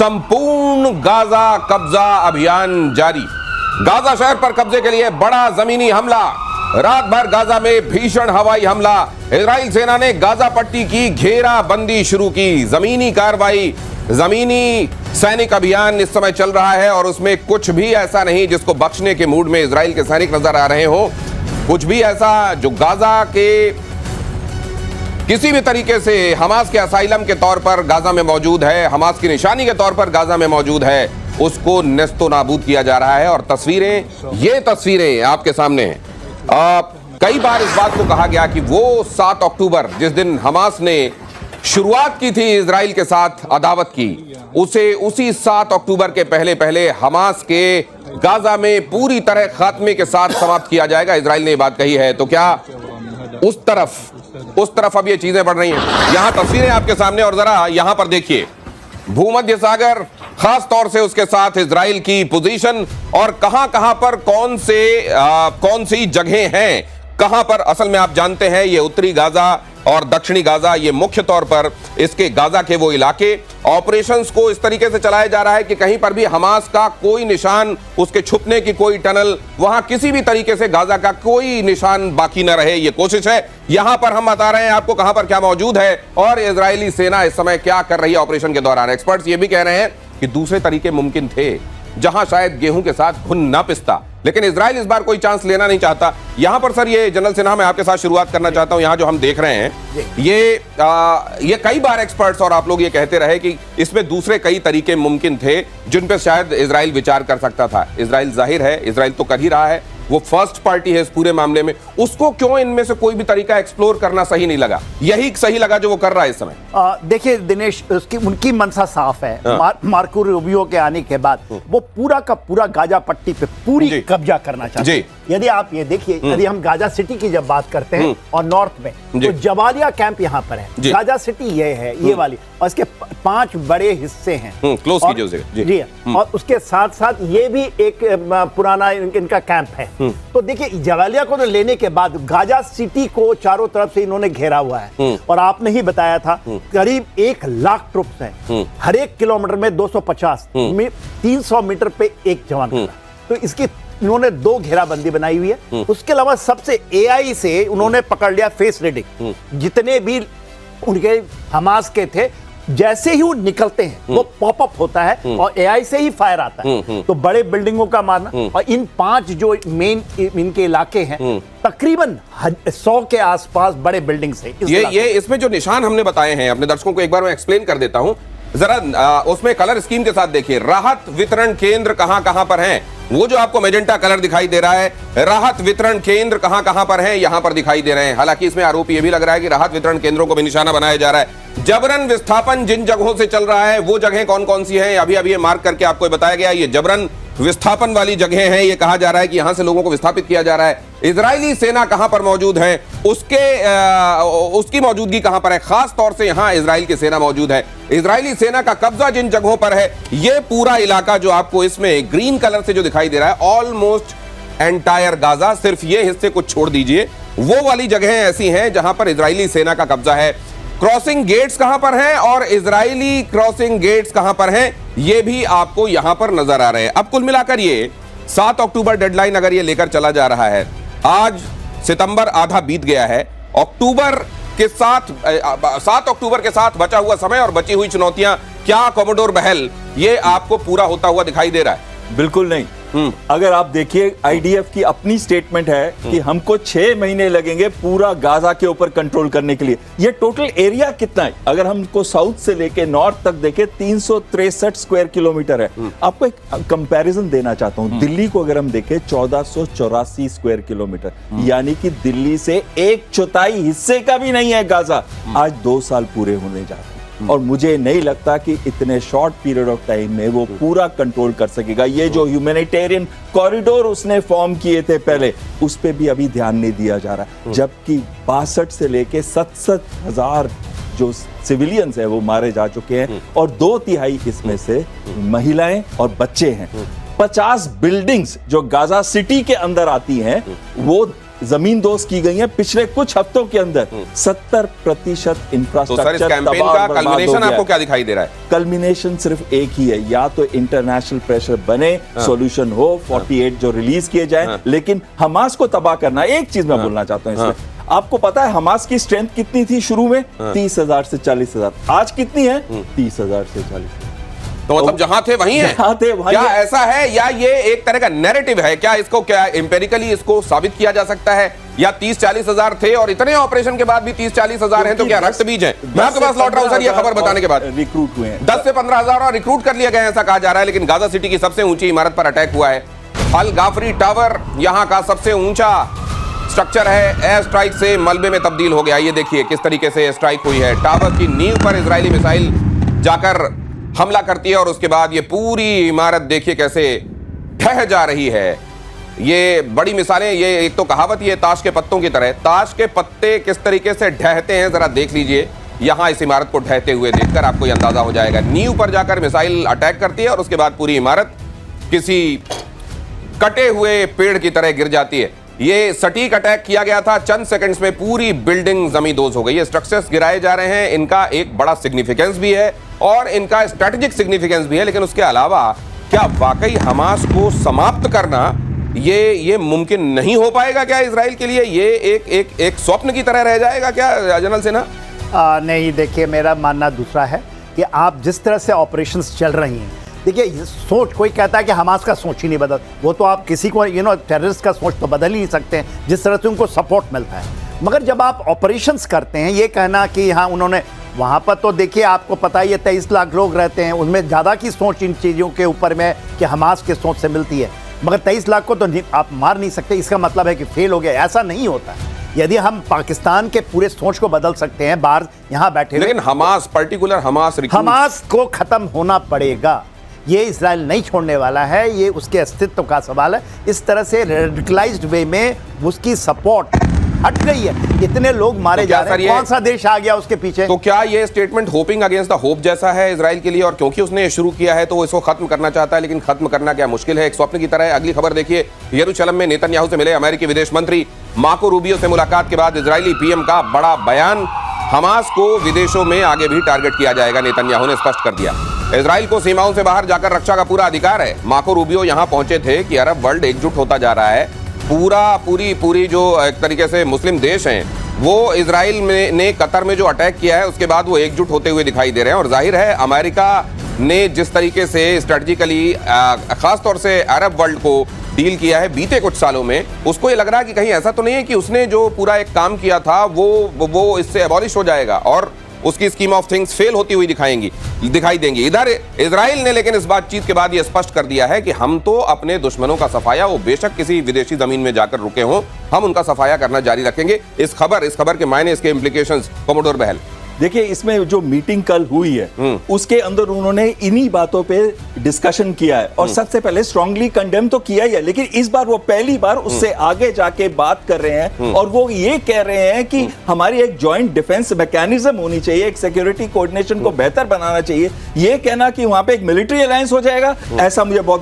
संपूर्ण गाजा कब्जा अभियान जारी। गाजा शहर पर कब्जे के लिए बड़ा जमीनी हमला। रात भर गाजा में भीषण हवाई हमला। इजराइल सेना ने गाजा पट्टी की घेराबंदी शुरू की। जमीनी कार्रवाई, जमीनी सैनिक अभियान इस समय चल रहा है और उसमें कुछ भी ऐसा नहीं जिसको बख्शने के मूड में इजराइल के सैनिक नजर आ रहे हो। कुछ भी ऐसा जो गाजा के किसी भी तरीके से हमास के असाइलम के तौर पर गाजा में मौजूद है, हमास की निशानी के तौर पर गाजा में मौजूद है, उसको नेस्तो नाबूद किया जा रहा है। और ये तस्वीरें आपके सामने हैं। कई बार इस बात को कहा गया कि वो 7 अक्टूबर जिस दिन हमास ने शुरुआत की थी इजराइल के साथ अदावत की, उसी 7 अक्टूबर के पहले पहले हमास के गाजा में पूरी तरह खात्मे के साथ समाप्त किया जाएगा। इजराइल ने ये बात कही है। तो क्या उस तरफ अब ये चीजें बढ़ रही हैं। यहां तस्वीरें आपके सामने और जरा यहां पर देखिए भूमध्य सागर, खास तौर से उसके साथ इजराइल की पोजीशन और कहां पर कौन सी जगहें हैं, कहां पर असल में आप जानते हैं ये उत्तरी गाजा और दक्षिणी गाजा, ये मुख्य तौर पर इसके गाजा के वो इलाके ऑपरेशंस को इस तरीके से चलाया जा रहा है कि कहीं पर भी हमास का कोई निशान, उसके छुपने की कोई टनल, वहां किसी भी तरीके से गाजा का कोई निशान बाकी न रहे, ये कोशिश है। यहां पर हम बता रहे हैं आपको कहां पर क्या मौजूद है और इजरायली सेना इस समय क्या कर रही है ऑपरेशन के दौरान। एक्सपर्ट्स ये भी कह रहे हैं कि दूसरे तरीके मुमकिन थे जहां शायद गेहूं के साथ घुन ना पिसता, लेकिन इजराइल इस बार कोई चांस लेना नहीं चाहता। यहां पर सर ये जनरल सिन्हा, मैं आपके साथ शुरुआत करना चाहता हूं। यहां जो हम देख रहे हैं ये कई बार एक्सपर्ट्स और आप लोग ये कहते रहे कि इसमें दूसरे कई तरीके मुमकिन थे जिन पर शायद इजराइल विचार कर सकता था। इजराइल जाहिर है इजराइल तो कर ही रहा है, वो फर्स्ट पार्टी है इस पूरे मामले में। उसको क्यों इनमें से कोई भी तरीका एक्सप्लोर करना सही नहीं लगा? यही सही लगा जो वो कर रहा है इस समय। देखिए दिनेश, उनकी मनसा साफ है। मार्को रूबियो के आने के बाद वो पूरा का पूरा गाजा पट्टी पे पूरी कब्जा करना चाहते हैं। यदि आप ये देखिए, यदि हम गाजा सिटी की जब बात करते हैं और नॉर्थ में, तो जबालिया कैंप यहाँ पर है। गाजा सिटी ये है, ये वाली, और इसके 5 बड़े हिस्से हैं क्लोज की जी। और उसके साथ साथ ये भी एक पुराना इनका कैंप है। तो देखिए जबालिया को तो लेने के बाद गाजा सिटी को चारों तरफ से इन्होंने घेरा हुआ है। और आपने ही बताया था करीब 1 लाख ट्रुप्स हैं, हर एक किलोमीटर में 250 300 मीटर पे एक जवान। तो इसकी इन्होंने 2 घेराबंदी बनाई हुई है। उसके अलावा सबसे AI से उन्होंने पकड़ लिया फेस रीडिंग। जितने भी उनके हमास के थे, जैसे ही वो निकलते हैं वो पॉपअप होता है और AI से ही फायर आता है। तो बड़े बिल्डिंगों का मारना, और इन 5 जो मेन इनके इलाके हैं तकरीबन 100 के आसपास बड़े बिल्डिंग्स हैं। ये इसमें जो निशान हमने बताए हैं अपने दर्शकों को एक बार मैं एक्सप्लेन कर देता हूं जरा। उसमें कलर स्कीम के साथ देखिए, राहत वितरण केंद्र कहां पर हैं। वो जो आपको मेजेंटा कलर दिखाई दे रहा है, राहत वितरण केंद्र कहां पर हैं, यहां पर दिखाई दे रहे हैं। हालांकि इसमें आरोप ये भी लग रहा है कि राहत वितरण केंद्रों को भी निशाना बनाया जा रहा है। जबरन विस्थापन जिन जगहों से चल रहा है वो जगह कौन सी हैं, अभी ये मार्क करके आपको बताया गया। ये जबरन विस्थापन वाली जगह है। ये कहा जा रहा है कि यहां से लोगों को विस्थापित किया जा रहा है। इजरायली सेना कहां पर मौजूद है, उसकी मौजूदगी कहां पर है। खास तौर से यहां इजराइल की सेना मौजूद है। इजरायली सेना का कब्जा जिन जगहों पर है, ये पूरा इलाका जो आपको इसमें ग्रीन कलर से जो दिखाई दे रहा है, ऑलमोस्ट एंटायर गाजा, सिर्फ ये हिस्से को छोड़ दीजिए, वो वाली जगहें ऐसी हैं जहां पर इजरायली सेना का कब्जा है। क्रॉसिंग गेट्स कहां पर हैं और इजरायली क्रॉसिंग गेट्स कहां पर हैं, ये भी आपको यहां पर नजर आ रहे हैं। अब कुल मिलाकर ये 7 अक्टूबर डेडलाइन अगर ये लेकर चला जा रहा है, आज सितंबर आधा बीत गया है। 7 अक्टूबर के साथ बचा हुआ समय और बची हुई चुनौतियां, क्या कॉमोडोर बहल ये आपको पूरा होता हुआ दिखाई दे रहा है? बिल्कुल नहीं। अगर आप देखिए IDF की अपनी स्टेटमेंट है कि हमको 6 महीने लगेंगे पूरा गाजा के ऊपर कंट्रोल करने के लिए। ये टोटल एरिया कितना है, अगर हमको साउथ से लेके नॉर्थ तक देखें 363 स्क्वायर किलोमीटर है। आपको एक कंपैरिजन देना चाहता हूं, दिल्ली को अगर हम देखें 1484 स्क्वायर किलोमीटर, यानी कि दिल्ली से 1/4 हिस्से का भी नहीं है गाजा। आज 2 साल पूरे होने जा रहे हैं और मुझे नहीं लगता कि इतने शॉर्ट पीरियड ऑफ टाइम में वो पूरा कंट्रोल कर सकेगा। ये जो ह्यूमैनिटेरियन कॉरिडोर उसने फॉर्म किए थे पहले, उस पे भी अभी ध्यान नहीं दिया जा रहा, जबकि 62 से लेके 67 हजार जो सिविलियंस है वो मारे जा चुके हैं और 2/3 इसमें से महिलाएं और बच्चे हैं। 50 बिल्डिंग्स जो गाजा सिटी के अंदर आती हैं वो जमींदोज की गई हैं पिछले कुछ हफ्तों के अंदर। 70% तो सर इस इंफ्रास्ट्रक्चर कैंपेन का कल्मिनेशन आपको क्या दिखाई दे रहा है? कल्मिनेशन सिर्फ एक ही है, या तो इंटरनेशनल प्रेशर बने, सॉल्यूशन हो, 48 जो रिलीज किए जाए, लेकिन हमास को तबाह करना। एक चीज मैं बोलना चाहता हूं इसमें, आपको पता है हमास की स्ट्रेंथ कितनी थी शुरू में? 30,000 से 40,000। आज कितनी है? 30,000 से 40,000। तो मतलब जहां थे वहीं है? जहां थे वहीं क्या है। ऐसा है या ये एक तरह का नैरेटिव है? क्या इसको क्या एम्पेरिकली इसको साबित किया जा सकता है? या 30-40 हजार थे और इतने ऑपरेशन के बाद भी 30-40 हजार हैं तो क्या रक्त बीज है? मैं आपके पास लौट रहा हूं सर ये खबर बताने के बाद। रिक्रूट हुए हैं 10 से 15 हजार और रिक्रूट कर लिया गया ऐसा कहा जा रहा है। लेकिन गाजा सिटी की सबसे ऊंची इमारत पर अटैक हुआ है। अल गाफरी टावर यहां का सबसे ऊंचा स्ट्रक्चर है, एयर स्ट्राइक से मलबे में तब्दील हो गया। ये देखिए किस तरीके से स्ट्राइक हुई है। टावर की नींव पर इजरायली मिसाइल जाकर हमला करती है और उसके बाद ये पूरी इमारत देखिए कैसे ढह जा रही है। ये बड़ी मिसालें, ये एक तो कहावत ये ताश के पत्तों की तरह, ताश के पत्ते किस तरीके से ढहते हैं जरा देख लीजिए। यहां इस इमारत को ढहते हुए देखकर आपको यह अंदाजा हो जाएगा। नींव पर जाकर मिसाइल अटैक करती है और उसके बाद पूरी इमारत किसी कटे हुए पेड़ की तरह गिर जाती है। ये सटीक अटैक किया गया था, चंद सेकंड्स में पूरी बिल्डिंग जमींदोज हो गई है। स्ट्रक्चर्स गिराए जा रहे हैं, इनका एक बड़ा सिग्निफिकेंस भी है और इनका स्ट्रेटेजिक सिग्निफिकेंस भी है। लेकिन उसके अलावा क्या वाकई हमास को समाप्त करना ये मुमकिन नहीं हो पाएगा क्या इजराइल के लिए? ये एक स्वप्न की तरह रह जाएगा क्या जनरल सिन्हा? नहीं, देखिए मेरा मानना दूसरा है कि आप जिस तरह से ऑपरेशंस चल रही हैं, देखिए सोच, कोई कहता है कि हमास का सोच ही नहीं बदल, वो तो आप किसी को टेररिस्ट का सोच तो बदल ही नहीं सकते हैं जिस तरह से उनको सपोर्ट मिलता है। मगर जब आप ऑपरेशंस करते हैं, ये कहना कि हाँ उन्होंने वहाँ पर, तो देखिए आपको पता ही है 23 लाख लोग रहते हैं, उनमें ज़्यादा की सोच इन चीज़ों के ऊपर में कि हमास के सोच से मिलती है। मगर 23 लाख को तो आप मार नहीं सकते, इसका मतलब है कि फेल हो गया, ऐसा नहीं होता है। यदि हम पाकिस्तान के पूरे सोच को बदल सकते हैं बाहर यहाँ बैठे हुए, लेकिन हमास, पर्टिकुलर हमास को खत्म होना पड़ेगा। ये इजराइल नहीं छोड़ने वाला है, ये उसके अस्तित्व का सवाल है। इस तरह से रेडिकलाइज्ड वे में उसकी सपोर्ट हट गई है, इतने लोग मारे जा रहे हैं, कौन सा देश आ गया उसके पीछे? तो क्या ये statement hopping against the hope जैसा है इजराइल के लिए? और क्योंकि उसने शुरू किया है तो वो इसको खत्म करना चाहता है, लेकिन खत्म करना क्या मुश्किल है, एक स्वप्न की तरह है। अगली खबर देखिए, यरूशलेम में नेतन्याहू से मिले अमेरिकी विदेश मंत्री। मार्को रूबियो से मुलाकात के बाद इजरायली पीएम का बड़ा बयान, हमास को विदेशों में आगे भी टारगेट किया जाएगा, नेतन्याहू ने स्पष्ट कर दिया। इजराइल को सीमाओं से बाहर जाकर रक्षा का पूरा अधिकार है। मार्को रूबियो यहां पहुंचे थे कि अरब वर्ल्ड एकजुट होता जा रहा है। पूरी जो एक तरीके से मुस्लिम देश हैं वो इजराइल में ने कतर में जो अटैक किया है उसके बाद वो एकजुट होते हुए दिखाई दे रहे हैं। और जाहिर है अमेरिका ने जिस तरीके से स्ट्रेटजिकली खासतौर से अरब वर्ल्ड को डील किया है बीते कुछ सालों में, उसको ये लग रहा है कि कहीं ऐसा तो नहीं है कि उसने जो पूरा एक काम किया था वो इससे एबॉलिश हो जाएगा और उसकी स्कीम ऑफ थिंग्स फेल होती हुई दिखाई देंगी। इधर इजराइल ने लेकिन इस बातचीत के बाद यह स्पष्ट कर दिया है कि हम तो अपने दुश्मनों का सफाया, वो बेशक किसी विदेशी जमीन में जाकर रुके हों, हम उनका सफाया करना जारी रखेंगे। इस खबर के मायने, इसके इंप्लीकेशंस, कोमोडोर बहल। देखिए, इसमें जो मीटिंग कल हुई है उसके अंदर उन्होंने इन्हीं बातों पे डिस्कशन किया है और सबसे पहले स्ट्रांगली कंडेम तो किया ही है, लेकिन इस बार वो पहली बार उससे आगे जाके बात कर रहे हैं और वो ये कह रहे हैं कि हमारी एक जॉइंट डिफेंस मैकेनिज्म होनी चाहिए, एक सिक्योरिटी कोऑर्डिनेशन को बेहतर बनाना चाहिए। ये कहना कि वहां पे एक मिलिट्री अलायंस हो जाएगा, ऐसा मुझे बहुत